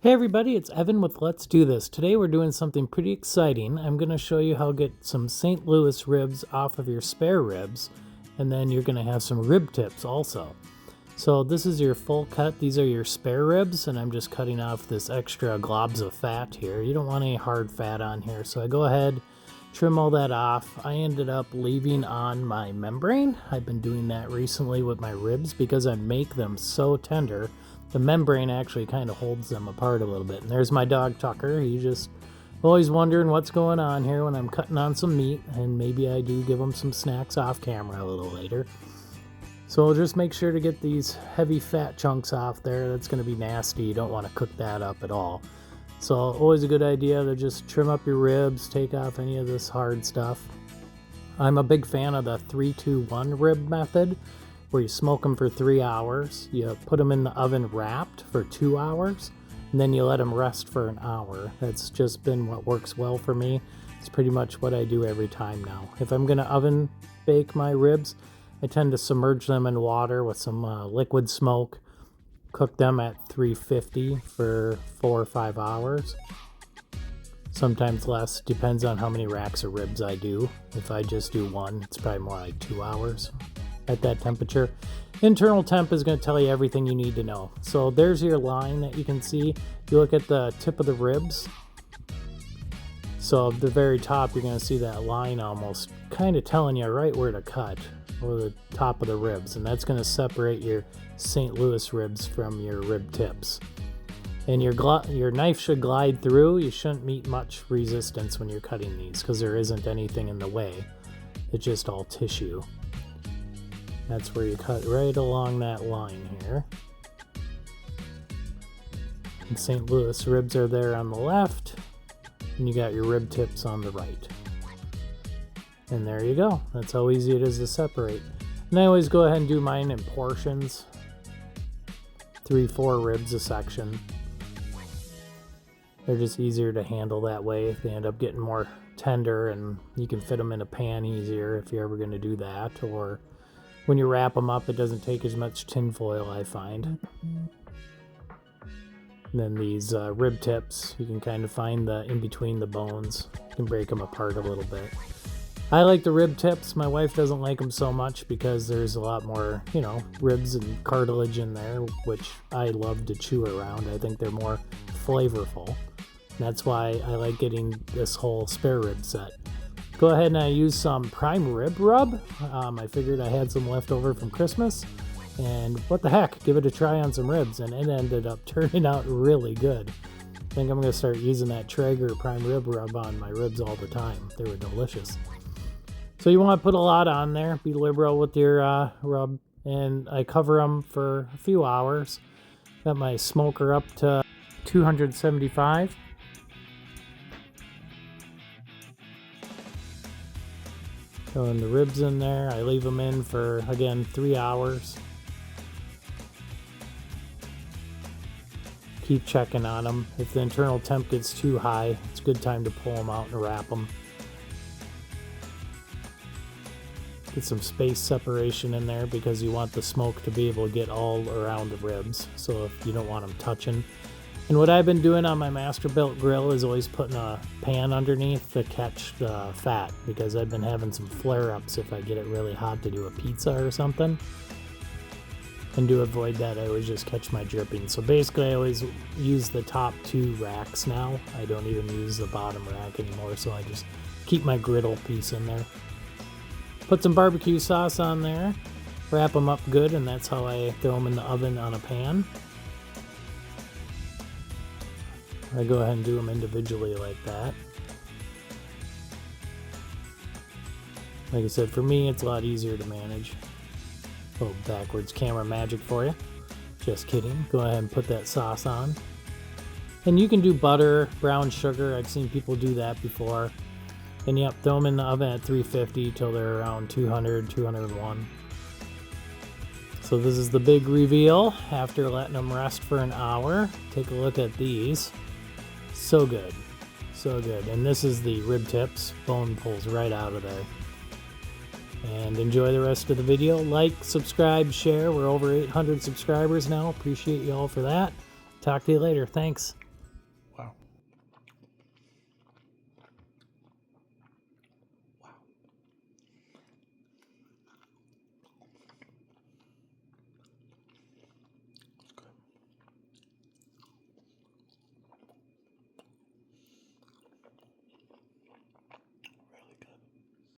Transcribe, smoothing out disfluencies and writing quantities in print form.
Hey everybody, it's Evan with Let's Do This. Today we're doing something pretty exciting. I'm going to show you how to get some St. Louis ribs off of your spare ribs, and then you're going to have some rib tips also. So this is your full cut. These are your spare ribs, and I'm just cutting off this extra globs of fat here. You don't want any hard fat on here, so I go ahead, trim all that off. I ended up leaving on my membrane. I've been doing that recently with my ribs because I make them so tender. The membrane actually kind of holds them apart a little bit. And there's my dog Tucker. He's just always wondering what's going on here when I'm cutting on some meat, and maybe I do give him some snacks off camera a little later. So we'll just make sure to get these heavy fat chunks off there. That's going to be nasty. You don't want to cook that up at all. So always a good idea to just trim up your ribs, take off any of this hard stuff. I'm a big fan of the 3-2-1 rib method, where you smoke them for 3 hours, you put them in the oven wrapped for 2 hours, and then you let them rest for an hour. That's just been what works well for me. It's pretty much what I do every time now. If I'm going to oven bake my ribs, I tend to submerge them in water with some liquid smoke, cook them at 350 for 4 or 5 hours. Sometimes less, depends on how many racks of ribs I do. If I just do one, it's probably more like 2 hours at that temperature. Internal temp is going to tell you everything you need to know. So there's your line that you can see. You look at the tip of the ribs. So at the very top, you're going to see that line almost kind of telling you right where to cut, or the top of the ribs. And that's going to separate your St. Louis ribs from your rib tips. And your knife should glide through. You shouldn't meet much resistance when you're cutting these because there isn't anything in the way. It's just all tissue. That's where you cut right along that line here. And St. Louis ribs are there on the left, and you got your rib tips on the right. And there you go. That's how easy it is to separate. And I always go ahead and do mine in portions. 3-4 ribs a section. They're just easier to handle that way. They end up getting more tender, and you can fit them in a pan easier if you're ever going to do that. Or when you wrap them up, it doesn't take as much tin foil, I find. And then these rib tips, you can kind of find the in between the bones. You can break them apart a little bit. I like the rib tips. My wife doesn't like them so much because there's a lot more, ribs and cartilage in there, which I love to chew around. I think they're more flavorful. And that's why I like getting this whole spare rib set. Go ahead and I use some prime rib rub. I figured I had some left over from Christmas, and what the heck, give it a try on some ribs, and it ended up turning out really good. I think I'm going to start using that Traeger prime rib rub on my ribs all the time. They were delicious. So you want to put a lot on there. Be liberal with your rub, and I cover them for a few hours. Got my smoker up to 275. Throwing the ribs in there. I leave them in for, again, 3 hours. Keep checking on them. If the internal temp gets too high, it's a good time to pull them out and wrap them. Get some space separation in there because you want the smoke to be able to get all around the ribs. So if you don't want them touching. And what I've been doing on my Masterbuilt grill is always putting a pan underneath to catch the fat, because I've been having some flare-ups if I get it really hot to do a pizza or something. And to avoid that, I always just catch my dripping. So basically I always use the top 2 racks now. I don't even use the bottom rack anymore, so I just keep my griddle piece in there. Put some barbecue sauce on there, wrap them up good, and that's how I throw them in the oven on a pan. I go ahead and do them individually like that. Like I said, for me, it's a lot easier to manage. A little backwards camera magic for you. Just kidding. Go ahead and put that sauce on. And you can do butter, brown sugar. I've seen people do that before. And yep, throw them in the oven at 350 till they're around 200, 201. So this is the big reveal after letting them rest for an hour. Take a look at these. So good. So good. And this is the rib tips. Bone pulls right out of there. And enjoy the rest of the video. Like, subscribe, share. We're over 800 subscribers now. Appreciate you all for that. Talk to you later. Thanks.